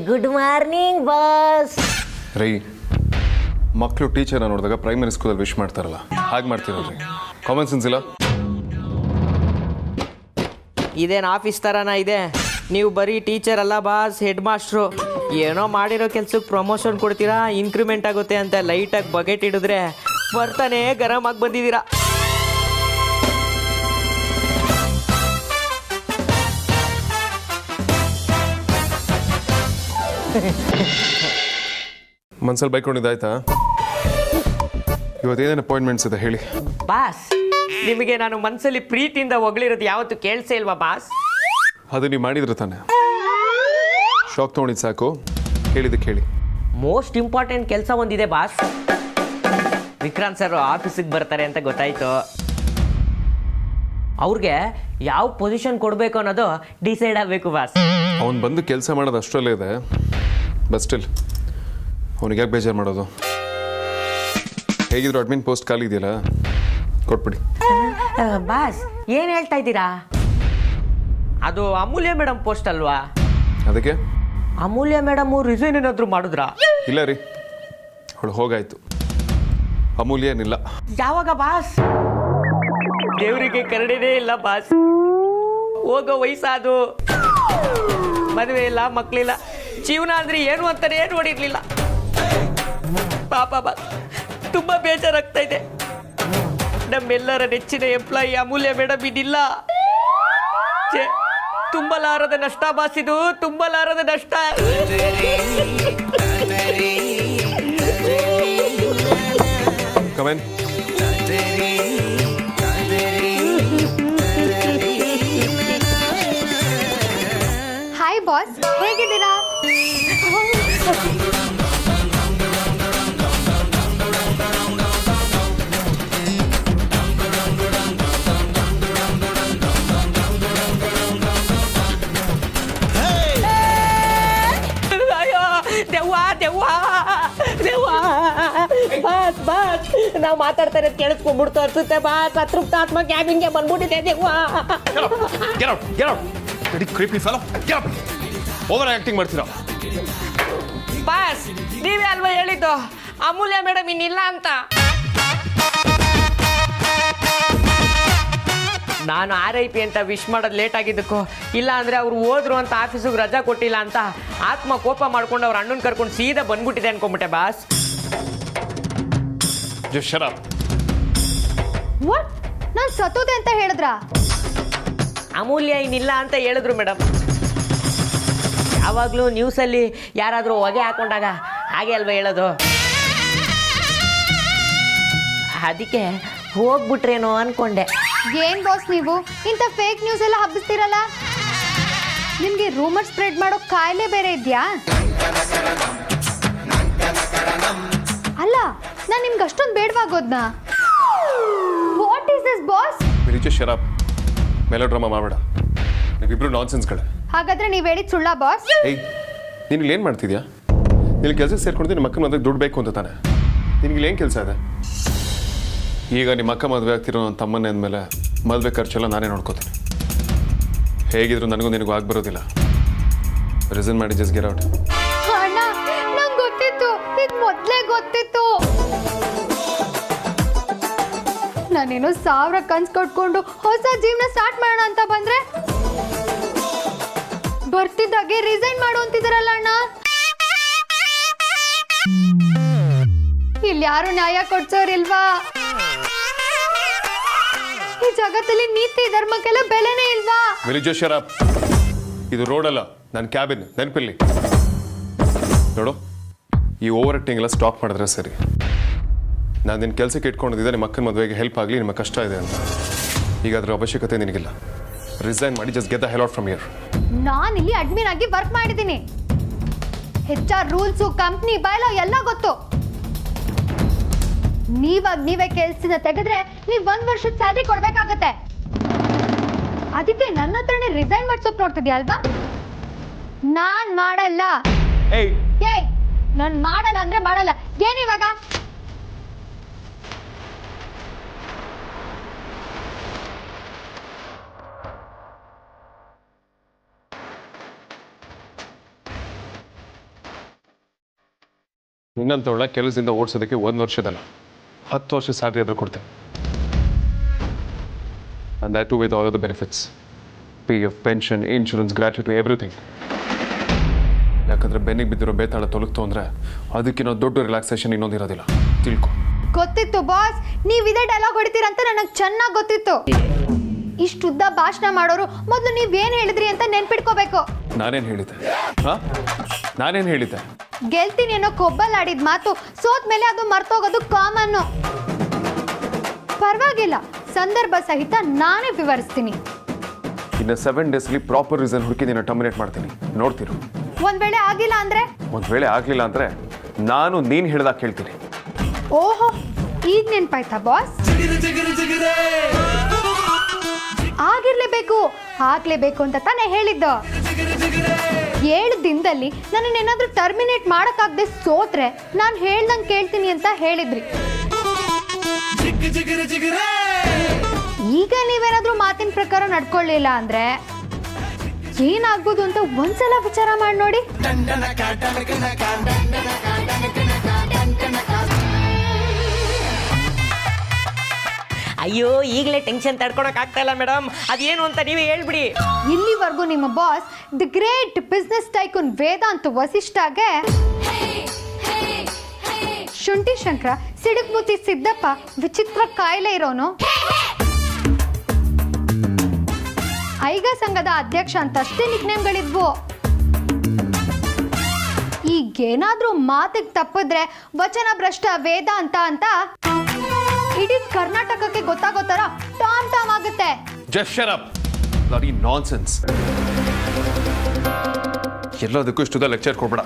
Good morning boss. Rai, ಮಕ್ಕಳು ಟೀಚರ್ನ ನೋಡಿದಾಗ primary ಸ್ಕೂಲಲ್ಲಿ ವಿಶ್ ಮಾಡ್ತಾರಲ್ಲ, ಹಾಗೆ ಮಾಡ್ತಿರೋದ್ರಿ. ಕಾಮನ್ ಸೆನ್ಸ್ ಇಲ್ಲ. ಇದೇನು ಆಫೀಸ್ ಥರನ ಇದೆ? ನೀವು ಬರೀ ಟೀಚರ್ ಅಲ್ಲ ಬಾಸ್, ಹೆಡ್ ಮಾಸ್ಟ್ರು. ಏನೋ ಮಾಡಿರೋ ಕೆಲ್ಸಕ್ಕೆ ಪ್ರಮೋಷನ್ ಕೊಡ್ತೀರಾ, ಇನ್ಕ್ರಿಮೆಂಟ್ ಆಗುತ್ತೆ ಅಂತ ಲೈಟಾಗಿ ಬಕೆಟ್ ಹಿಡಿದ್ರೆ ಬರ್ತಾನೆ ಗರಂ ಆಗಿ ಬಂದಿದ್ದೀರಾ. ಮನ್ಸಲ್ಲಿ ಬೈಕೊಂಡಿದ್ದಾಯ್ತಾ? ಇವತ್ತೇನೇನು ಅಪಾಯಿಂಟ್ಮೆಂಟ್ಸ್ ಇದೆ ಹೇಳಿ. ಬಾಸ್, ನಿಮಗೆ ನಾನು ಮನಸ್ಸಲ್ಲಿ ಪ್ರೀತಿಯಿಂದ ಹೊಗಳಿರೋದು ಯಾವತ್ತು ಕೇಳಿಸೇ ಇಲ್ವಾ ಬಾಸ್? ಅದು ನೀವು ಮಾಡಿದ್ರೆ ತಾನೆ. ಶಾಕ್ ತೊಗೊಂಡಿದ್ದು ಸಾಕು, ಹೇಳಿದ್ದಕ್ಕೆ ಹೇಳಿ. ಮೋಸ್ಟ್ ಇಂಪಾರ್ಟೆಂಟ್ ಕೆಲಸ ಒಂದಿದೆ ಬಾಸ್. ವಿಕ್ರಾಂತ್ ಸರ್ ಆಫೀಸಿಗೆ ಬರ್ತಾರೆ ಅಂತ ಗೊತ್ತಾಯ್ತು. ಅವ್ರಿಗೆ ಯಾವ ಪೊಸಿಷನ್ ಕೊಡಬೇಕು ಅನ್ನೋದು ಡಿಸೈಡ್ ಆಗಬೇಕು ಬಾಸ್. ಅವ್ನು ಬಂದು ಕೆಲಸ ಮಾಡೋದು ಅಷ್ಟರಲ್ಲೇ ಇದೆ. ಬಟ್ ಸ್ಟಿಲ್ ಅವನಿಗೆ ಯಾಕೆ ಬೇಜಾರು ಮಾಡೋದು? ಹೇಗಿದ್ರು ಅಡ್ಮಿನ್ ಪೋಸ್ಟ್ ಖಾಲಿ ಇದೆಯಲ್ಲ, ಕೊಟ್ಬಿಡಿ. ಬಾಸ್, ಏನು ಹೇಳ್ತಾ ಇದ್ದೀರಾ? ಅದು ಅಮೂಲ್ಯ ಮೇಡಮ್ ಪೋಸ್ಟ್ ಅಲ್ವಾ? ಅದಕ್ಕೆ ಅಮೂಲ್ಯ ಮೇಡಮು ರಿಸೈನ್ ಏನಾದರೂ ಮಾಡಿದ್ರಾ? ಇಲ್ಲ ರೀ, ಅವಳು ಹೋಗಾಯ್ತು. ಅಮೂಲ್ಯ ಏನಿಲ್ಲ. ಯಾವಾಗ ಬಾಸ್? ದೇವರಿಗೆ ಕರಡಿನೇ ಇಲ್ಲ ಬಾಸ್. ಹೋಗೋ ವಯಸ್ಸಾದು, ಮದುವೆ ಇಲ್ಲ, ಮಕ್ಕಳಿಲ್ಲ, ಜೀವನ ಅಂದ್ರೆ ಏನು ಅಂತಾನೆ ನೋಡಿರ್ಲಿಲ್ಲ. ಪಾಪ ಬಾಸ್, ತುಂಬಾ ಬೇಜಾರಾಗ್ತಾ ಇದೆ. ನಮ್ಮೆಲ್ಲರ ನೆಚ್ಚಿನ ಎಂಪ್ಲಾಯಿ ಅಮೂಲ್ಯ ಮೇಡಮ್ ಇದಿಲ್ಲ. ತುಂಬಲಾರದ ನಷ್ಟ ಬಾಸ್, ಇದು ತುಂಬಲಾರದ ನಷ್ಟ. ಕಮೆನ್. ಹಾಯ್ ಬಾಸ್, ಹೇಗಿದ್ದೀರಾ? ಬಾಸ್ ಬಾಸ್, ನಾವು ಮಾತಾಡ್ತಾ ಇರೋದು ಕೇಳಿಸ್ಕೊಂಡ್ಬಿಡ್ತು ಅನ್ಸುತ್ತೆ ಬಾಸ್. ಅತೃಪ್ತ ಆತ್ಮ ಕ್ಯಾಬಿನ್ಗೆ ಬಂದ್ಬಿಟ್ಟಿದೆ. ದೆವ್ವಾ, ಓವರ್ ಆಕ್ಟಿಂಗ್ ಮಾಡ್ತೀರಾ ಬಾಸ್? ನೀವೇ ಅಲ್ವಾ ಹೇಳಿದ್ದು ಅಮೂಲ್ಯ ಮೇಡಮ್ ಇನ್ನಿಲ್ಲ ಅಂತ? ನಾನು RIP ಅಂತ ವಿಶ್ ಮಾಡೋದು ಲೇಟ್ ಆಗಿದ್ದಕ್ಕೂ, ಇಲ್ಲ ಅಂದರೆ ಅವ್ರು ಹೋದ್ರು ಅಂತ ಆಫೀಸಿಗೆ ರಜಾ ಕೊಟ್ಟಿಲ್ಲ ಅಂತ ಆತ್ಮ ಕೋಪ ಮಾಡ್ಕೊಂಡು ಅವ್ರ ಅಣ್ಣನ ಕರ್ಕೊಂಡು ಸೀದಾ ಬಂದ್ಬಿಟ್ಟಿದೆ ಅನ್ಕೊಂಬಿಟ್ಟೆ boss. Just shut up. What? ನಾನು ಸತ್ತೋದೆ ಅಂತ ಹೇಳಿದ್ರಾ? ಅಮೂಲ್ಯ ಇನ್ನಿಲ್ಲ ಅಂತ ಹೇಳಿದ್ರು ಮೇಡಮ್. ಯಾವಾಗಲೂ ನ್ಯೂಸಲ್ಲಿ ಯಾರಾದರೂ ಹೊಗೆ ಹಾಕೊಂಡಾಗ ಹಾಗೆ ಅಲ್ವಾ ಹೇಳೋದು? ಅದಕ್ಕೆ ಹೋಗ್ಬಿಟ್ರೇನೋ ಅನ್ಕೊಂಡೆ. ಏನ್ ಬಾಸ್ ನೀವು ಇಂಥ ಫೇಕ್ ನ್ಯೂಸ್ ಎಲ್ಲ ಹಬ್ಬಿಸ್ತೀರಲ್ಲ? ನಿಮ್ಗೆ ರೂಮರ್ ಸ್ಪ್ರೆಡ್ ಮಾಡೋ ಕಾಯಿಲೆ ಬೇರೆ ಇದೆಯಾ? ಅಲ್ಲ, ನಾನು ನಿಮ್ಗೆ ಅಷ್ಟೊಂದು ಬೇಡವಾಗೋದ್ನಾ? What is this boss? Just shut up. Melodrama ಮಾಡಬೇಡ. ನೀವಿಬ್ರು ನಾನ್ಸೆನ್ಸ್ಗಳೇ. ಹಾಗಾದ್ರೆ ನೀವು ಹೇಳಿದ್ ಸುಳ್ಳ ಬಾಸ್? ಏಯ್, ನೀನು ಇಲ್ಲಿ ಏನು ಮಾಡ್ತಿದ್ಯಾ? ನೀನು ಕೆಲಸಕ್ಕೆ ಸೇರ್ಕೊಂಡು ನಿಮ್ಮ ಅಕ್ಕ ಮದುವೆ ದುಡ್ಡು ಬೇಕು ಅಂತ ತಾನೆ? ನಿನಗೆ ಏನು ಕೆಲಸ ಇದೆ? ಈಗ ನಿಮ್ಮ ಅಕ್ಕ ಮದುವೆ ಆಗ್ತಿರೋ ನನ್ನ ತಮ್ಮನೇ ಅಂದಮೇಲೆ ಮದುವೆ ಖರ್ಚೆಲ್ಲ ನಾನೇ ನೋಡ್ಕೋತೀನಿ. ಹೇಗಿದ್ರು ನನಗೂ ನಿನಗೂ ಆಗ್ಬರೋದಿಲ್ಲ. ರಿಸೈನ್ ಮಾಡಿ ಜಸ್ಟ್ ಗೆಟ್ ಔಟ್. ಅಣ್ಣ, ನಂಗೆ ಗೊತ್ತಿತ್ತು, ಇದು ಮೊದಲೇ ಗೊತ್ತಿತ್ತು. ನಾನೇನೋ 1000 ಕನ್ಸು ಕಟ್ಕೊಂಡು ಹೊಸ ಜೀವನ ಸ್ಟಾರ್ಟ್ ಮಾಡೋಣ ಅಂತ ಬಂದ್ರೆ ಬರ್ತಿದ್ದಾಗೆ ರಿಸೈನ್ ಮಾಡು ಅಂತಿದಾರಲ್ಲ ಅಣ್ಣ. ಇಲ್ಲಿ ಯಾರು ನ್ಯಾಯ ಕೊಡ್ಸೋರಿಲ್ವಾ? ಈ ಜಗತ್ತಲ್ಲಿ ನೀತಿ ಧರ್ಮಕ್ಕೆಲ್ಲ ಬೆಲೆನೇ ಇಲ್ವಾ? ವೆಲಿಜೇಶ್ವರ, ಇದು ರೋಡ್ ಅಲ್ಲ, ನನ್ನ ಕ್ಯಾಬಿನ್. ನೆನಪಿಲ್ಲಿ ನೋಡು, ಈ ಓವರ್ ಆಕ್ಟಿಂಗ್ ಎಲ್ಲ ಸ್ಟಾಪ್ ಮಾಡಿದ್ರೆ ಸರಿ. ನಾನು ನಿನ್ನ ಕೆಲಸಕ್ಕೆ ಇಟ್ಕೊಂಡಿದ್ದೆ ನಿಮ್ಮ ಅಕ್ಕನ ಮದುವೆಗೆ ಹೆಲ್ಪ್ ಆಗಲಿ, ನಿಮ್ಮ ಕಷ್ಟ ಇದೆ ಅಂತ. ಈಗ ಅದರ ಅವಶ್ಯಕತೆ ನಿನಗಿಲ್ಲ. ರಿಸೈನ್ ಮಾಡಿ just get the hell out from here. ನಾನು ಇಲ್ಲಿ ಅಡ್ಮಿನ್ ಆಗಿ ವರ್ಕ್ ಮಾಡಿದ್ದೀನಿ. HR ರೂಲ್ಸು, ಕಂಪ್ನಿ ಬೈಲೋ ಎಲ್ಲ ಗೊತ್ತು. ನೀವೇ ಕೆಲಸದಿಂದ ತೆಗೆದ್ರೆ ನೀವು 1 ವರ್ಷದ ಸ್ಯಾಲರಿ ಕೊಡ್ಬೇಕಾಗತ್ತೆ. ಅದಕ್ಕೆ ನನ್ನ ಹತ್ರನೇ ರಿಸೈನ್ ಮಾಡ್ಸೋಕ್ ನೋಡ್ತಿದ್ಯಾ ಅಲ್ವಾ? ನಾನ್ ಮಾಡಲ್ಲ. ಏಯ್, ನಾನ್ ಮಾಡಲ್ಲ ಅಂದ್ರೆ ಮಾಡಲ್ಲ. ಏನಿವಾಗ? ನಿನ್ನಂತವಳ ಕೆಲಸದಿಂದ ಓಡಿಸೋದಕ್ಕೆ 1 ವರ್ಷದಲ್ಲ 10 ವರ್ಷ ಸ್ಯಾಲ್ರಿ ಆದರೂ ಕೊಡ್ತೇನೆ. And that too with all of the benefits. PF, pension, insurance, gratuity, everything. ಯಾಕಂದ್ರೆ ಬೆನ್ನಿಗೆ ಬಿದ್ದಿರೋ ಬೇತಾಳ ತೊಲಗ್ತು ಅಂದರೆ ಅದಕ್ಕಿಂತ ದೊಡ್ಡ ರಿಲ್ಯಾಕ್ಸೇಷನ್ ಇನ್ನೊಂದಿರೋದಿಲ್ಲ, ತಿಳ್ಕೊ. ಗೊತ್ತಿತ್ತು ಬಾಸ್, ನೀವು ಇದೇ ಡೈಲಾಗ್ ಹೊಡಿತೀರಂತ ನನಗೆ ಚೆನ್ನಾಗಿ ಗೊತ್ತಿತ್ತು. ಇಷ್ಟುದ್ದ ಭಾಷಣ ಮಾಡೋರು ಮೊದಲು ನೀವೇನು ಹೇಳಿದ್ರಿ ಅಂತ ನೆನ್ಪಿಟ್ಕೋಬೇಕು. ನಾನೇನು ಹೇಳಿದ್ದೆ? ನಾನೇನು ಹೇಳಿದ್ದೆ? ಗೆಲ್ತೀನಿ ಅನ್ನೋ ಕೊಬ್ಬಲ್ಲಾಡಿದ ಮಾತು ಸೋತ್ಮೇಲೆ ಅದು ಮರ್ತೋಗೋದು ಕಾಮನ್ನು. ಪರವಾಗಿಲ್ಲ, ಸಂದರ್ಭ ಸಹಿತ ನಾನೇ ವಿವರಿಸ್ತೀನಿ. ಇನ್ನು 7 ಡೇಸ್ಲಿ ಪ್ರಾಪರ್ ರೀಸನ್ ಹುಡುಕಿ ನಿನ್ನ ಟರ್ಮಿನೇಟ್ ಮಾಡ್ತೀನಿ, ನೋಡ್ತಿರು. ಒಂದ್ ವೇಳೆ ಆಗಿಲ್ಲ ಅಂದ್ರೆ ನಾನು ನೀನು ಹೇಳ್ದಾಗ ಕೇಳ್ತೀನಿ. ಓಹೋ, ಈಗ ನೆನ್ಪಾಯ್ತಾ ಬಾಸ್? ಆಗ್ಲೇಬೇಕು ಅಂತ ತಾನೇ ಹೇಳಿದ್ದು. 7 ದಿನದಲ್ಲಿ ನನ್ನನ್ನೇನಾದ್ರೂ ಟರ್ಮಿನೇಟ್ ಮಾಡಕ್ಕಾಗದೆ ಸೋತ್ರೆ ನಾನು ಹೇಳ್ದಂಗೆ ಕೇಳ್ತೀನಿ ಅಂತ ಹೇಳಿದ್ರಿ. ಈಗ ನೀವೇನಾದ್ರೂ ಮಾತಿನ ಪ್ರಕಾರ ನಡ್ಕೊಳ್ಳಿಲ್ಲ ಅಂದ್ರೆ ಏನಾಗ್ಬೋದು ಅಂತ ಒಂದ್ಸಲ ವಿಚಾರ ಮಾಡಿ ನೋಡಿ. ಅಯ್ಯೋ, ಈಗಲೇ ಟೆನ್ಷನ್ ತಡ್ಕೊಳಕ್ ಆಗ್ತಾ ಇಲ್ಲ ಮೇಡಮ್. ಅದೇನು ಅಂತ ನೀವೇ ಹೇಳ್ಬಿಡಿ. ಇಲ್ಲಿವರೆಗೂ ನಿಮ್ಮ boss the great business tycoon Vedant ವಸಿಷ್ಠಗೆ ಶುಂಠಿ ಶಂಕರ, ಸಿಡುಕ್ಮುತಿ ಸಿದ್ದಪ್ಪ, ವಿಚಿತ್ರ ಕಾಯಿಲೆ ಇರೋನು, ಐಗ ಸಂಘದ ಅಧ್ಯಕ್ಷ ಅಂತ ಅಷ್ಟೇ ನಿಕ್ನೇಮ್ಗಳಿದ್ವು. ಈಗೇನಾದ್ರೂ ಮಾತಿಗೆ ತಪ್ಪಿದ್ರೆ ವಚನ ಭ್ರಷ್ಟ ವೇದಾಂತ ಅಂತ ಇಡೀ ಕರ್ನಾಟಕಕ್ಕೆ ಗೊತ್ತಾಗೋ ತರ ಟಾಮ್ ಟಾಮ್ ಆಗುತ್ತೆ. Just shut up. Bloody nonsense. ಎಲ್ಲದಕ್ಕೂ ಇಷ್ಟುದ ಲೆಕ್ಚರ್ ಕೊಡ್ಬೇಡ.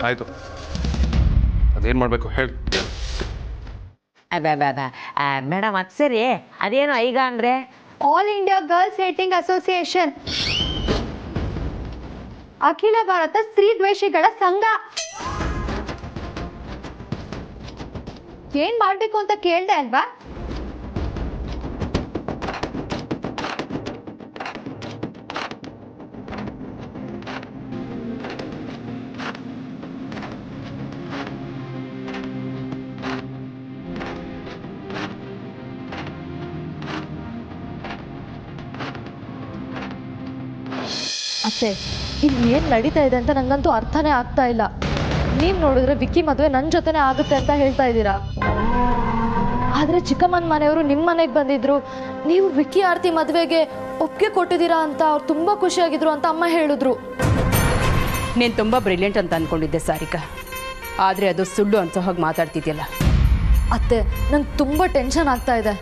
ಆಯ್ತು, ಅದೇನು ಮಾಡಬೇಕು ಹೇಳಿ. ಮೇಡಮ್ ಅದು ಸರಿ, ಅದೇನು ಐಗ ಅಂದರೆ? All India girls hating association, ಅಖಿಲ ಭಾರತ ಸ್ತ್ರೀ ದ್ವೇಷಿಗಳ ಸಂಘ. ಏನ್ ಮಾಡ್ಬೇಕು ಅಂತ ಕೇಳ್ದೆ ಅಲ್ವಾ? ಅತ್ತೆ, ಇಲ್ಲಿ ಏನು ನಡೀತಾ ಇದೆ ಅಂತ ನಂಗಂತೂ ಅರ್ಥನೇ ಆಗ್ತಾ ಇಲ್ಲ. ನೀವು ನೋಡಿದ್ರೆ ವಿಕ್ಕಿ ಮದುವೆ ನನ್ನ ಜೊತೆನೇ ಆಗುತ್ತೆ ಅಂತ ಹೇಳ್ತಾ ಇದ್ದೀರಾ. ಆದರೆ ಚಿಕ್ಕಮ್ಮನ ಮನೆಯವರು ನಿಮ್ಮ ಮನೆಗೆ ಬಂದಿದ್ರು, ನೀವು ವಿಕ್ಕಿ ಆರ್ತಿ ಮದುವೆಗೆ ಒಪ್ಪಿಗೆ ಕೊಟ್ಟಿದ್ದೀರಾ ಅಂತ ಅವ್ರು ತುಂಬ ಖುಷಿಯಾಗಿದ್ರು ಅಂತ ಅಮ್ಮ ಹೇಳಿದ್ರು. ನೀನು ತುಂಬ ಬ್ರಿಲಿಯಂಟ್ ಅಂತ ಅಂದ್ಕೊಂಡಿದ್ದೆ ಸಾರಿಕಾ, ಆದರೆ ಅದು ಸುಳ್ಳು ಅನ್ಸೋ ಹಾಗೆ ಮಾತಾಡ್ತಿದ್ಯಲ್ಲ. ಅತ್ತೆ, ನಂಗೆ ತುಂಬ ಟೆನ್ಷನ್ ಆಗ್ತಾ ಇದೆ.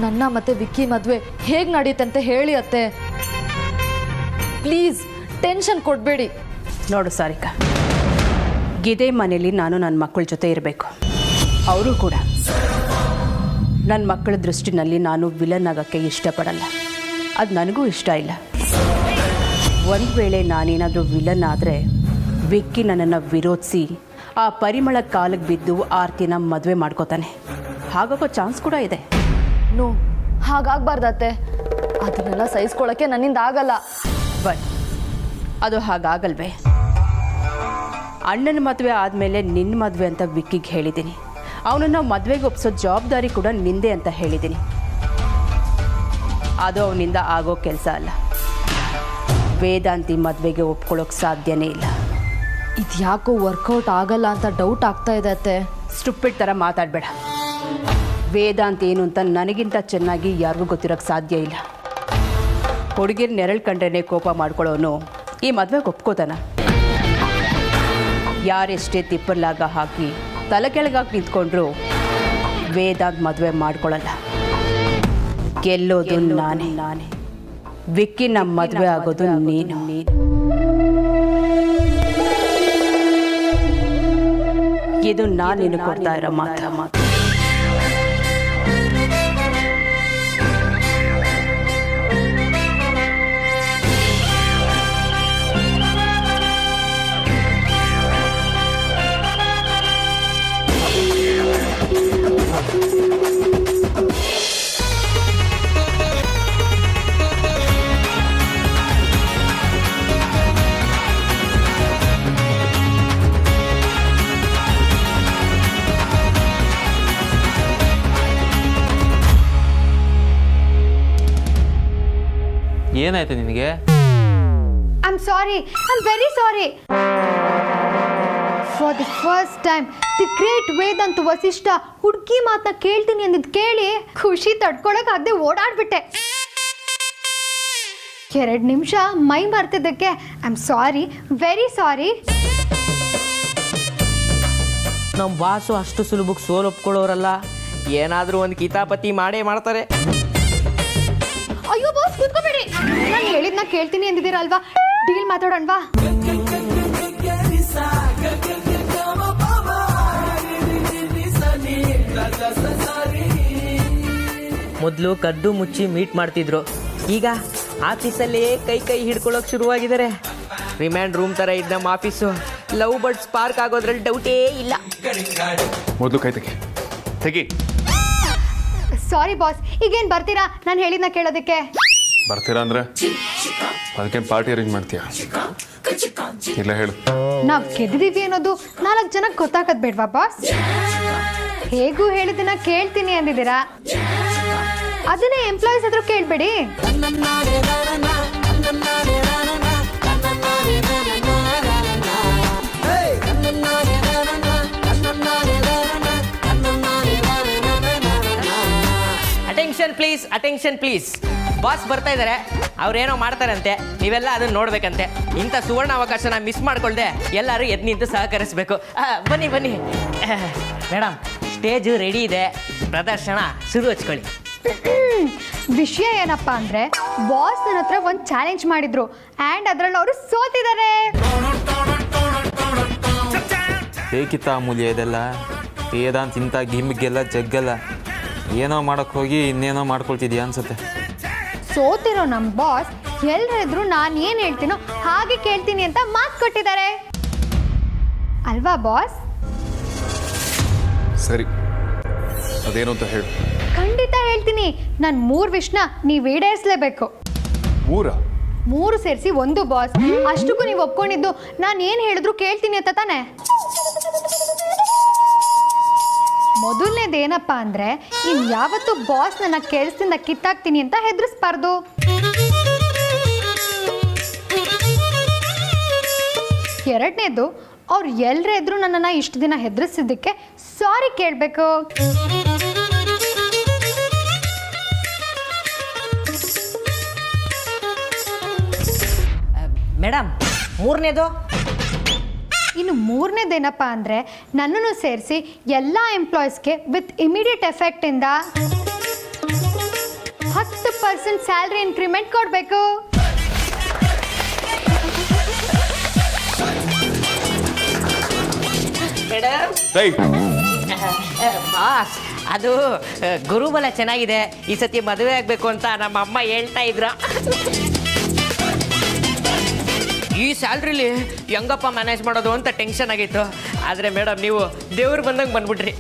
ನನ್ನ ಮತ್ತೆ ವಿಕ್ಕಿ ಮದುವೆ ಹೇಗೆ ನಡೆಯುತ್ತೆ ಅಂತ ಹೇಳಿ ಅತ್ತೆ, ಪ್ಲೀಸ್ ಟೆನ್ಷನ್ ಕೊಡಬೇಡಿ. ನೋಡು ಸಾರಿಕಾ, ಇದೇ ಮನೇಲಿ ನಾನು ನನ್ನ ಮಕ್ಕಳ ಜೊತೆ ಇರಬೇಕು. ಅವರು ಕೂಡ ನನ್ನ ಮಕ್ಕಳ ದೃಷ್ಟಿನಲ್ಲಿ ನಾನು ವಿಲನ್ ಆಗೋಕ್ಕೆ ಇಷ್ಟಪಡಲ್ಲ. ಅದು ನನಗೂ ಇಷ್ಟ ಇಲ್ಲ. ಒಂದು ವೇಳೆ ನಾನೇನಾದರೂ ವಿಲನ್ ಆದರೆ ವಿಕ್ಕಿ ನನ್ನನ್ನು ವಿರೋಧಿಸಿ ಆ ಪರಿಮಳ ಕಾಲಿಗೆ ಬಿದ್ದು ಆರ್ತಿನ ಮದುವೆ ಮಾಡ್ಕೋತಾನೆ. ಹಾಗಾಗೋ ಚಾನ್ಸ್ ಕೂಡ ಇದೆ. ನೋ, ಹಾಗಾಗಬಾರ್ದತ್ತೆ. ಅದನ್ನೆಲ್ಲ ಸಹಿಸ್ಕೊಳ್ಳೋಕ್ಕೆ ನನ್ನಿಂದ ಆಗಲ್ಲ. ಬಟ್ ಅದು ಹಾಗಾಗಲ್ವೇ? ಅಣ್ಣನ ಮದುವೆ ಆದಮೇಲೆ ನಿನ್ನ ಮದುವೆ ಅಂತ ವಿಕ್ಕಿಗೆ ಹೇಳಿದ್ದೀನಿ. ಅವನನ್ನು ಮದುವೆಗೆ ಒಪ್ಸೋ ಜವಾಬ್ದಾರಿ ಕೂಡ ನಿಂದೆ ಅಂತ ಹೇಳಿದ್ದೀನಿ. ಅದು ಅವನಿಂದ ಆಗೋ ಕೆಲಸ ಅಲ್ಲ. ವೇದಾಂತಿ ಮದುವೆಗೆ ಒಪ್ಕೊಳ್ಳೋಕೆ ಸಾಧ್ಯನೇ ಇಲ್ಲ. ಇದು ಯಾಕೋ ವರ್ಕೌಟ್ ಆಗಲ್ಲ ಅಂತ ಡೌಟ್ ಆಗ್ತಾ ಇದೆ ಅತ್ತೆ. ಸ್ಟುಪಿಡ್ ಥರ ಮಾತಾಡಬೇಡ. ವೇದಾಂತ ಏನು ಅಂತ ನನಗಿಂತ ಚೆನ್ನಾಗಿ ಯಾರಿಗೂ ಗೊತ್ತಿರೋಕ್ಕೆ ಸಾಧ್ಯ ಇಲ್ಲ. ಹುಡುಗಿರ್ ನೆರಳು ಕಂಡ್ರೆ ಕೋಪ ಮಾಡ್ಕೊಳ್ಳೋನು ಈ ಮದುವೆಗೆ ಒಪ್ಕೋತಾನ? ಯಾರೆಷ್ಟೇ ತಿಪ್ಪರ್ಲಾಗ ಹಾಕಿ ತಲೆ ಕೆಳಗಾಗಿ ನಿಂತ್ಕೊಂಡ್ರು ವೇದಾಂತ್ ಮದುವೆ ಮಾಡ್ಕೊಳ್ಳಲ್ಲ. ಗೆಲ್ಲೋದು ನಾನೇ. ವಿಕ್ಕಿ ನಮ್ಮ ಮದುವೆ ಆಗೋದು ನೀನು. ಇದು ನಾನು ನಿನಗೆ ಕೊಡ್ತಾ ಇರೋ ಮಾತು. ಏನಾಯ್ತು ನಿನಗೆ? I am sorry, I am very sorry. For the first time the great Vedanta Vasishtha ಹುಡುಗಿ ಮಾತನ್ನ ಕೇಳ್ತೀನಿ ಅಂದಿದ್ದು ಕೇಳಿ ಖುಷಿ ತಡ್ಕೊಳಕ್ಕಾಗದೆ ಓಡಾಡ್ಬಿಟ್ಟೆ. 2 ನಿಮಿಷ ಮೈ ಮರ್ತಿದ್ದಕ್ಕೆ I am sorry, very sorry. ನಮ್ಮ ಬಾಸು ಅಷ್ಟು ಸುಲಭಕ್ಕೆ ಸೋಲು ಒಪ್ಕೊಳ್ಳೋರಲ್ಲ, ಏನಾದರೂ ಒಂದು ಕಿತಾಪತಿ ಮಾಡೇ ಮಾಡ್ತಾರೆ. ಅಯ್ಯೋ ಬಾಸ್ ಕೂತ್ಕೋಬೇಡಿ, ನಾನು ಹೇಳಿದ್ನ ಕೇಳ್ತೀನಿ ಅಂದಿದ್ದೀರಲ್ವಾ, ಡೀಲ್ ಮಾತಾಡೋಣವಾ? ಮೊದಲು ಕದ್ದು ಮುಚ್ಚಿ ಮೀಟ್ ಮಾಡ್ತಿದ್ರು, ಈಗ ಆಫೀಸಲ್ಲೇ ಕೈ ಹಿಡ್ಕೊಳ್ಳೋಕೆ ಶುರುವಾಗಿದ್ದಾರೆ. ರಿಮ್ಯಾಂಡ್ ರೂಮ್ ಥರ ಇದ್ದ ನಮ್ಮ ಆಫೀಸು ಲವ್ ಬರ್ಡ್ ಸ್ಪಾರ್ಕ್ ಆಗೋದ್ರಲ್ಲಿ ಡೌಟೇ ಇಲ್ಲ. ಮೊದಲು ಕೈ ತೆಗಿ. ಸಾರಿ ಬಾಸ್, ಈಗೇನು ಬರ್ತೀರಾ ನಾನು ಹೇಳಿದ್ನ ಕೇಳೋದಕ್ಕೆ? ಬರ್ತೀರಾ ಅಂದ್ರೆ ಅದಕ್ಕೇನು ಪಾರ್ಟಿ ಅರೇಂಜ್ ಮಾಡ್ತೀಯಾ? ಇಲ್ಲ ಹೇಳು. ನಾವು ಗೆದ್ದಿದ್ದೀವಿ ಅನ್ನೋದು 4 ಜನಕ್ಕೆ ಗೊತ್ತಾಗದ್ ಬೇಡ್ವಾ ಬಾಸ್? ಹೇಗೂ ಹೇಳಿದ್ದನ್ನ ಕೇಳ್ತೀನಿ ಅಂದಿದ್ದೀರಾ, ಅದನ್ನೇ ಎಂಪ್ಲಾಯೀಸ್ ಹತ್ರ ಕೇಳಬೇಡಿ. Attention please. ಬಾಸ್ ಬರ್ತಾ ಇದ್ದಾರೆ, ಅವ್ರೇನೋ ಮಾಡ್ತಾರಂತೆ, ನೀವೆಲ್ಲ ಅದನ್ನ ನೋಡ್ಬೇಕಂತೆ. ಇಂಥ ಸುವರ್ಣ ಅವಕಾಶನ ಮಿಸ್ ಮಾಡ್ಕೊಳ್ದೆ ಎಲ್ಲರೂ ಎದ್ದು ನಿಂತು ಸಹಕರಿಸಬೇಕು. ಬನ್ನಿ ಮೇಡಮ್, ಸ್ಟೇಜು ರೆಡಿ ಇದೆ, ಪ್ರದರ್ಶನ ಶುರು ಹಚ್ಕೊಳ್ಳಿ. ವಿಷಯ ಏನಪ್ಪಾ ಅಂದ್ರೆ, ಬಾಸ್ ನನ್ನ ಹತ್ರ ಒಂದು ಚಾಲೆಂಜ್ ಮಾಡಿದ್ರು ಆ್ಯಂಡ್ ಅದ್ರಲ್ಲಿ ಅವರು ಸೋತಿದ್ದಾರೆ. ಬೇಕಿತ್ತ ಅಮೂಲ್ಯ ಇದೆಲ್ಲ? ವೇದಾಂತ ಇಂಥ ಗಿಮ್ಗೆಲ್ಲ ಜಗ್ಗಲ್ಲ, ಏನೋ ಮಾಡೋಕ್ಕೆ ಹೋಗಿ ಇನ್ನೇನೋ ಮಾಡ್ಕೊಳ್ತಿದ್ಯಾ ಅನ್ಸುತ್ತೆ. ಸೋತಿರೋ ನಮ್ಮ ಬಾಸ್ ಎಲ್ಲರಿದ್ರು ನಾನು ಏನು ಹೇಳ್ತೀನೋ ಹಾಗೆ ಕೇಳ್ತೀನಿ ಅಂತ ಮಾತು ಕೊಟ್ಟಿದ್ದಾರೆ ಅಲ್ವಾ ಬಾಸ್? ಸರಿ, ಅದೇನು ಅಂತ ಹೇಳು. ಖಂಡಿತ ಹೇಳ್ತೀನಿ. ನಾನು 3 ವಿಷ್ನ ನೀವು ಈಡೇರಿಸಲೇಬೇಕು. 3 ಸೇರಿಸಿ 1 ಬಾಸ್. ಅಷ್ಟಕ್ಕೂ ನೀವು ಒಪ್ಕೊಂಡಿದ್ದು ನಾನು ಏನು ಹೇಳಿದ್ರು ಕೇಳ್ತೀನಿ ಅಂತ ತಾನೆ? ಮೊದಲನೇದೇನಪ್ಪ ಅಂದರೆ, ಯಾವತ್ತು ಬಾಸ್ ನನ್ನ ಕೆಲಸದಿಂದ ಕಿತ್ತಾಕ್ತೀನಿ ಅಂತ ಹೆದರಿಸ್ಬಾರ್ದು. ಎರಡನೇದು, ಅವ್ರು ಎಲ್ಲರೇ ಇದ್ರು ನನ್ನನ್ನು ಇಷ್ಟು ದಿನ ಹೆದರಿಸಿದ್ದಕ್ಕೆ ಸಾರಿ ಕೇಳಬೇಕು. ಮೇಡಮ್, ಮೂರನೇದು? ಇನ್ನು 3ನೇದೇನಪ್ಪ ಅಂದರೆ, ನನ್ನನ್ನು ಸೇರಿಸಿ ಎಲ್ಲ ಎಂಪ್ಲಾಯೀಸ್ಗೆ ವಿತ್ ಇಮಿಡಿಯೇಟ್ ಎಫೆಕ್ಟಿಂದ 10% ಸ್ಯಾಲ್ರಿ ಇನ್ಕ್ರಿಮೆಂಟ್ ಕೊಡಬೇಕು. ಮೇಡಮ್, ಬಾಸ್, ಅದು ಗುರುಬಲ ಚೆನ್ನಾಗಿದೆ, ಈ ಸತಿ ಮದುವೆ ಆಗಬೇಕು ಅಂತ ನಮ್ಮ ಅಮ್ಮ ಹೇಳ್ತಾ ಇದ್ರು. ಈ ಸ್ಯಾಲ್ರಿಲಿ ಹೆಂಗಪ್ಪ ಮ್ಯಾನೇಜ್ ಮಾಡೋದು ಅಂತ ಟೆನ್ಷನ್ ಆಗಿತ್ತು. ಆದರೆ ಮೇಡಮ್, ನೀವು ದೇವ್ರು ಬಂದಂಗೆ ಬಂದ್ಬಿಟ್ರಿ.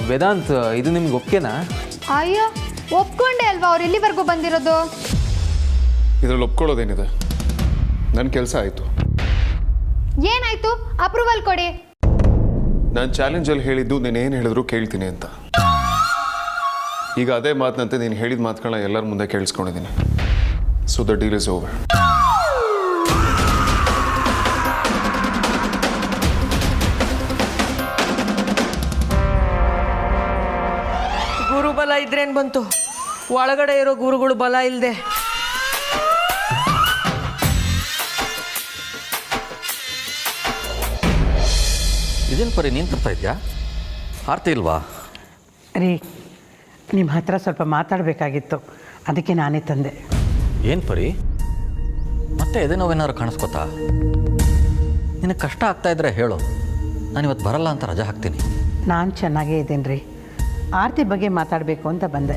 ವೇದಾಂತ್, ಇದು ನಿಮ್ಗೆ ಒಪ್ಕೆನಾ? ಅಯ್ಯೋ, ಒಪ್ಕೊಂಡೆ ಅಲ್ವಾ ಅವ್ರು ಇಲ್ಲಿವರೆಗೂ ಬಂದಿರೋದು. ಇದರಲ್ಲಿ ಒಪ್ಕೊಳ್ಳೋದೇನಿದೆ? ನನ್ನ ಕೆಲಸ ಆಯಿತು. ಏನಾಯ್ತು? ಅಪ್ರೂವಲ್ ಕೊಡಿ. ನಾನು ಚಾಲೆಂಜಲ್ಲಿ ಹೇಳಿದ್ದು ನೀನೇನು ಹೇಳಿದ್ರು ಕೇಳ್ತೀನಿ ಅಂತ. ಈಗ ಅದೇ ಮಾತಿನಂತೆ ನೀನು ಹೇಳಿದ ಮಾತುಗಳನ್ನ ಎಲ್ಲರ ಮುಂದೆ ಕೇಳಿಸ್ಕೊಂಡಿದ್ದೀನಿ. So the deal is over. ಗುರುಬಲ ಇದ್ರೇನು ಬಂತು, ಒಳಗಡೆ ಇರೋ ಗುರುಗಳು ಬಲ ಇಲ್ಲದೆ. ಇದೇನು ಪರಿ ನೀನು ತರ್ತಾ ಇದೆಯಾ? ಆರ್ತಿ ಇಲ್ವಾ? ರೀ, ನಿಮ್ಮ ಹತ್ರ ಸ್ವಲ್ಪ ಮಾತಾಡಬೇಕಾಗಿತ್ತು, ಅದಕ್ಕೆ ನಾನೇ ತಂದೆ. ಏನು ಪರಿ, ಮತ್ತೆ ಎದೆ ನೋವೇನಾದ್ರು ಕಾಣಿಸ್ಕೊತಾ? ನಿನಗೆ ಕಷ್ಟ ಆಗ್ತಾ ಇದ್ರೆ ಹೇಳು, ನಾನಿವತ್ತು ಬರಲ್ಲ ಅಂತ ರಜೆ ಹಾಕ್ತೀನಿ. ನಾನು ಚೆನ್ನಾಗೇ ಇದ್ದೀನಿ ರೀ. ಆರತಿ ಬಗ್ಗೆ ಮಾತಾಡಬೇಕು ಅಂತ ಬಂದೆ.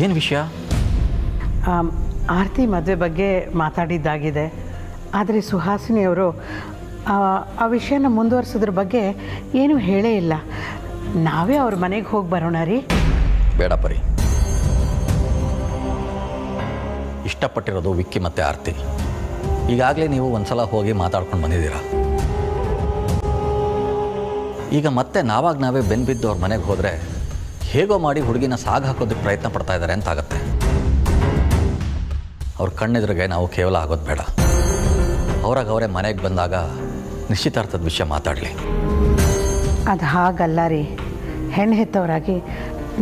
ಏನು ವಿಷಯ? ಆರತಿ ಮದುವೆ ಬಗ್ಗೆ ಮಾತಾಡಿದ್ದಾಗಿದೆ, ಆದರೆ ಸುಹಾಸಿನಿಯವರು ಆ ವಿಷಯನ ಮುಂದುವರ್ಸೋದ್ರ ಬಗ್ಗೆ ಏನೂ ಹೇಳೇ ಇಲ್ಲ. ನಾವೇ ಅವ್ರ ಮನೆಗೆ ಹೋಗಿ ಬರೋಣ ರೀ. ಬೇಡ ಪರಿ, ಇಷ್ಟಪಟ್ಟಿರೋದು ವಿಕ್ಕಿ ಮತ್ತು ಆರ್ತಿ. ಈಗಾಗಲೇ ನೀವು ಒಂದು ಸಲ ಹೋಗಿ ಮಾತಾಡ್ಕೊಂಡು ಬಂದಿದ್ದೀರಾ. ಈಗ ಮತ್ತೆ ನಾವೇ ಬೆನ್ನು ಬಿದ್ದು ಅವ್ರ ಮನೆಗೆ ಹೋದರೆ ಹೇಗೋ ಮಾಡಿ ಹುಡುಗಿನ ಸಾಗ ಹಾಕೋದಕ್ಕೆ ಪ್ರಯತ್ನ ಪಡ್ತಾ ಇದ್ದಾರೆ ಅಂತಾಗತ್ತೆ. ಅವ್ರ ಕಣ್ಣೆದುರಿಗೆ ನಾವು ಕೇವಲ ಆಗೋದು ಬೇಡ. ಅವ್ರಾಗ ಅವರೇ ಮನೆಗೆ ಬಂದಾಗ ನಿಶ್ಚಿತಾರ್ಥದ ವಿಷಯ ಮಾತಾಡಲಿ. ಅದು ಹಾಗಲ್ಲ ರೀ. ಹೆಣ್ಣು ಹೆತ್ತವರಾಗಿ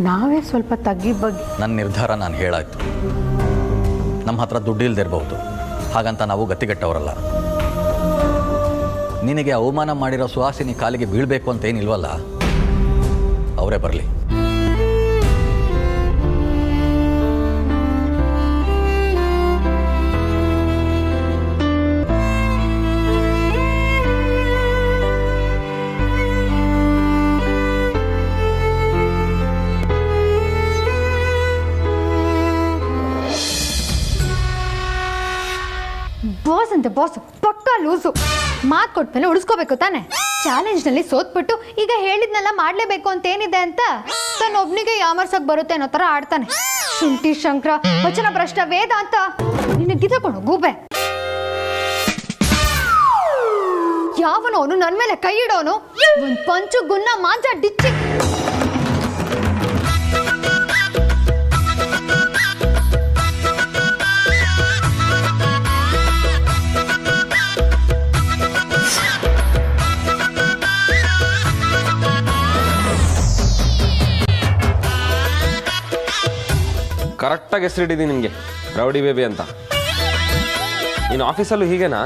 ನಾವೇ ಸ್ವಲ್ಪ ತಗ್ಗಿ ಬಗ್ಗೆ. ನನ್ನ ನಿರ್ಧಾರ ನಾನು ಹೇಳಾಯ್ತು. ನಮ್ಮ ಹತ್ರ ದುಡ್ಡು ಇಲ್ದಿರ್ಬಹುದು, ಹಾಗಂತ ನಾವು ಗತಿಗೆಟ್ಟವರಲ್ಲ. ನಿನಗೆ ಅವಮಾನ ಮಾಡಿರೋ ಸುಹಾಸಿನಿ ಕಾಲಿಗೆ ಬೀಳಬೇಕು ಅಂತ ಏನಿಲ್ವಲ್ಲ, ಅವರೇ ಬರಲಿ. ಬಾಸ್ ಅಂತ ಬಾಸ್ ಪಕ್ಕಾ ಲೂಸು. ಮಾತು ಕೊಟ್ಮೇಲೆ ಉಳಿಸ್ಕೋಬೇಕು ತಾನೆ. ಚಾಲೆಂಜ್ನಲ್ಲಿ ಸೋತ್ಬಿಟ್ಟು ಈಗ ಹೇಳಿದ್ನೆಲ್ಲ ಮಾಡಲೇಬೇಕು ಅಂತ ಏನಿದೆ ಅಂತ ತನ್ನೊಬ್ನಿಗೆ ಯಾಮರ್ಸಕ್ ಬರುತ್ತೆ ಅನ್ನೋ ಥರ ಆಡ್ತಾನೆ. ಶುಂಠಿ ಶಂಕರ ವಚನ ಭ್ರಷ್ಟ ವೇದ ಅಂತ ನಿನಗಿದಕೊಂಡು ಗೂಬೆ. ಯಾವನು ಅವನು ನನ್ನ ಮೇಲೆ ಕೈ ಇಡೋನು, ಒಂದು ಪಂಚು ಗುನ್ನ ಮಾಂಜ ಡಿಚ್ಚಿ. ಕರೆಕ್ಟಾಗಿ ಹೆಸರಿಟ್ಟಿದ್ದೀನಿ ನಿನಗೆ, ರೌಡಿ ಬೇಬಿ ಅಂತ. ನೀನು ಆಫೀಸಲ್ಲೂ ಹೀಗೇನಾ?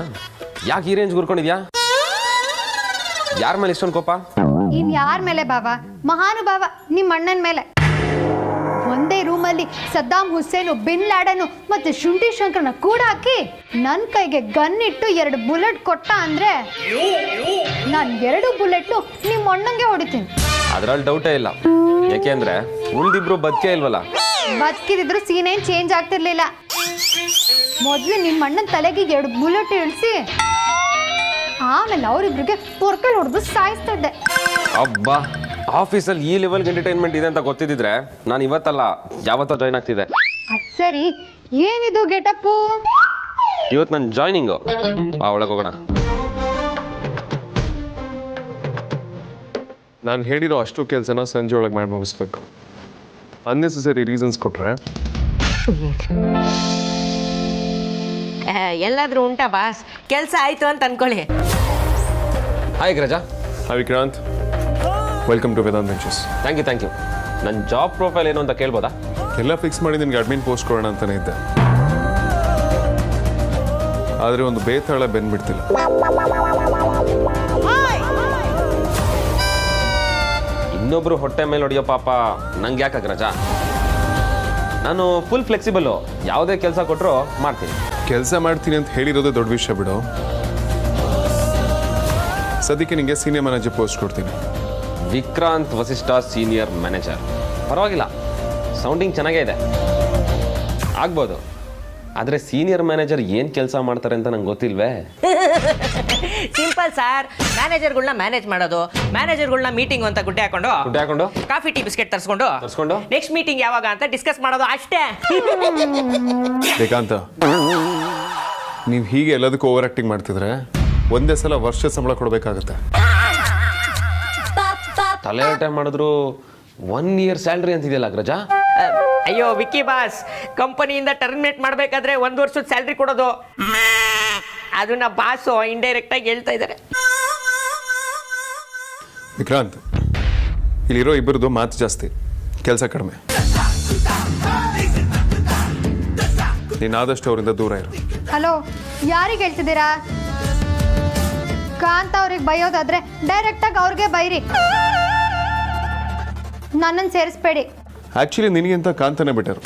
ಯಾಕೆ ಈ ರೇಂಜ್ ಗುರ್ಕೊಂಡಿದ್ಯಾ? ಯಾರ ಮೇಲೆ ಇಷ್ಟೊಂದು ಕೋಪ? ಇನ್ ಯಾರ ಮೇಲೆ ಬಾವ? ಮಹಾನುಭಾವ ನಿಮ್ಮ ಅಣ್ಣನ ಮೇಲೆ. ಒಂದೇ ರೂಮಲ್ಲಿ ಸದ್ದಾಂ ಹುಸೇನು, ಬಿನ್ ಲ್ಯಾಡನು ಮತ್ತೆ ಶುಂಠಿ ಶಂಕರನ ಕೂಡ ಹಾಕಿ ನನ್ನ ಕೈಗೆ ಗನ್ ಇಟ್ಟು 2 ಬುಲೆಟ್ ಕೊಟ್ಟ ಅಂದ್ರೆ ನಾನು 2 ಬುಲೆಟ್ನು ನಿಮ್ಮ ಅಣ್ಣಂಗೆ ಹೊಡಿತೀನಿ. ಅದ್ರಲ್ಲಿ ಡೌಟೇ ಇಲ್ಲ. ಯಾಕೆಂದ್ರೆ ಉಳ್ದಿಬ್ರು ಬದುಕೇ ಇಲ್ವಲ್ಲ. ಬದುಕಿದ್ರು ಸೀನ್ ಏನ್ ಚೇಂಜ್ ಆಗ್ತಿರ್ಲಿಲ್ಲ. ಮೊದ್ಲು ನಿಮ್ಮ ಅಣ್ಣನ ತಲೆಗೆ 2 ಬುಲೆಟ್ ಇಳಿಸಿ ಆಮೇಲೆ ಅವರಿಬ್ರಿಗೆ ಪೊರ್ಕಲ್ ಹೊಡೆದು ಸಾಯಿಸ್ತಾ ಇದ್ದೆ. ಅಬ್ಬಾ, ಆಫೀಸಲ್ಲಿ ಈ ಲೆವೆಲ್ಗೆ ಎಂಟರ್ಟೈನ್ಮೆಂಟ್ ಇದೆ ಅಂತ ಗೊತ್ತಿದ್ರೆ ನಾನು ಇವತ್ತಲ್ಲ ಯಾವತ್ತೋ ಜಾಯ್ನ್ ಆಗ್ತಿದ್ದೆ. ಅದ್ ಸರಿ, ಏನಿದು ಗೆಟಪ್ಪು? ಇವತ್ತು ನನ್ನ ಜಾಯ್ನಿಂಗು. ಒಳಗೆ ಹೋಗೋಣ. ನಾನು ಹೇಳಿರೋ ಅಷ್ಟು ಕೆಲಸನ ಸಂಜೆ ಒಳಗೆ ಮಾಡಿ ಮುಗಿಸ್ಬೇಕು. ಅನ್ನೆಸೆಸರಿ ರೀಸನ್ಸ್ ಕೊಟ್ರೆ ಎಲ್ಲಾದ್ರೂ ಉಂಟಾ ಬಾಸ್? ಕೆಲಸ ಆಯ್ತು ಅಂತ ಅನ್ಕೊಳ್ಳಿ. Hi Raja. Hi Vikrant, welcome to Vedant ventures. Thank you. ನನ್ನ ಜಾಬ್ ಪ್ರೊಫೈಲ್ ಏನು ಅಂತ ಕೇಳ್ಬೋದಾ? ಎಲ್ಲ ಫಿಕ್ಸ್ ಮಾಡಿ ನಿನ್ಗೆ ಅಡ್ಮಿನ್ ಪೋಸ್ಟ್ ಕೊಡೋಣ ಅಂತಾನೆ ಇದ್ದೆ, ಆದರೆ ಒಂದು ಬೇತಾಳ ಬೆನ್ಬಿಡ್ತಿಲ್ಲ. ಇನ್ನೊಬ್ರು ಹೊಟ್ಟೆ ಮೇಲೆ ಹೊಡೆಯೋ ಪಾಪ ನಂಗೆ ಯಾಕೆ ರಜಾ? ನಾನು ಫುಲ್ ಫ್ಲೆಕ್ಸಿಬಲ್ಲು. ಯಾವುದೇ ಕೆಲಸ ಕೊಟ್ಟರು ಮಾಡ್ತೀನಿ. ಕೆಲಸ ಮಾಡ್ತೀನಿ ಅಂತ ಹೇಳಿರೋದೇ ದೊಡ್ಡ ವಿಷಯ ಬಿಡು. ಸದ್ಯಕ್ಕೆ ನಿಮಗೆ ಸೀನಿಯರ್ ಮ್ಯಾನೇಜರ್ ಪೋಸ್ಟ್ ಕೊಡ್ತೀನಿ. Vikrant Vasishtha senior manager. ಪರವಾಗಿಲ್ಲ, ಸೌಂಡಿಂಗ್ ಚೆನ್ನಾಗೇ ಇದೆ, ಆಗ್ಬೋದು. ಆದರೆ ಸೀನಿಯರ್ ಮ್ಯಾನೇಜರ್ ಏನು ಕೆಲಸ ಮಾಡ್ತಾರೆ ಅಂತ ನಂಗೆ ಗೊತ್ತಿಲ್ವೇ? Simple sir. ಮ್ಯಾನೇಜರ್ಗಳನ್ನ ಮ್ಯಾನೇಜ್ ಮಾಡೋದು, ಮ್ಯಾನೇಜರ್ಗಳನ್ನ ಮೀಟಿಂಗ್ ಅಂತ ಗುಡ್ಡೆ ಹಾಕೊಂಡು ಕಾಫಿ ಟೀ ಬಿಸ್ಕೆಟ್ ತರಿಸ್ಕೊಂಡು ನೆಕ್ಸ್ಟ್ ಮೀಟಿಂಗ್ ಯಾವಾಗ ಅಂತ ಡಿಸ್ಕಸ್ ಮಾಡೋದು ಅಷ್ಟೇ. ಶ್ರೀಕಾಂತ, ನೀವು ಹೀಗೆ ಎಲ್ಲದಕ್ಕೂ ಓವರ್ ಆಕ್ಟಿಂಗ್ ಮಾಡ್ತಿದ್ರೆ ಒಂದೇ ಸಲ ವರ್ಷ ಸಂಬಳ ಕೊಡಬೇಕಾಗತ್ತೆ. ತಲೆ ಮಾಡಿದ್ರು 1 year ಸ್ಯಾಲ್ರಿ ಅಂತಿದೆಯಲ್ಲ ರಜಾ? ಅಯ್ಯೋ ವಿಕ್ಕಿ ಬಾಸ್, ಕಂಪನಿಯಿಂದ ಟರ್ಮಿನೇಟ್ ಮಾಡಬೇಕಾದ್ರೆ 1 ವರ್ಷದ ಸ್ಯಾಲ್ರಿ ಕೊಡೋದು ಅದನ್ನ ಬಾಸು ಇಂಡೈರೆಕ್ಟ್ ಆಗಿ ಹೇಳ್ತಾ ಇದ್ದಾರೆ. ವಿಕ್ರಾಂತ್, ಇಲ್ಲಿರೋ ಇಬ್ಬರದು ಮಾತು ಜಾಸ್ತಿ, ಕೆಲಸ ಕಡಿಮೆ. ನೀನಾದಷ್ಟು ಅವರಿಂದ ದೂರ ಇರು. ಹಲೋ, ಯಾರಿಗೆ ಹೇಳ್ತಿದ್ದೀರಾ? ಕಾಂತ ಅವ್ರಿಗೆ ಬೈಯೋದಾದ್ರೆ ಡೈರೆಕ್ಟ್ ಆಗಿ ಅವ್ರಿಗೆ ಬೈರಿ, ನನ್ನನ್ನು ಸೇರಿಸ್ಬೇಡಿ. ಆಕ್ಚುಲಿ ನಿನಗಿಂತ ಕಾಂತನೇ ಬೆಟರ್.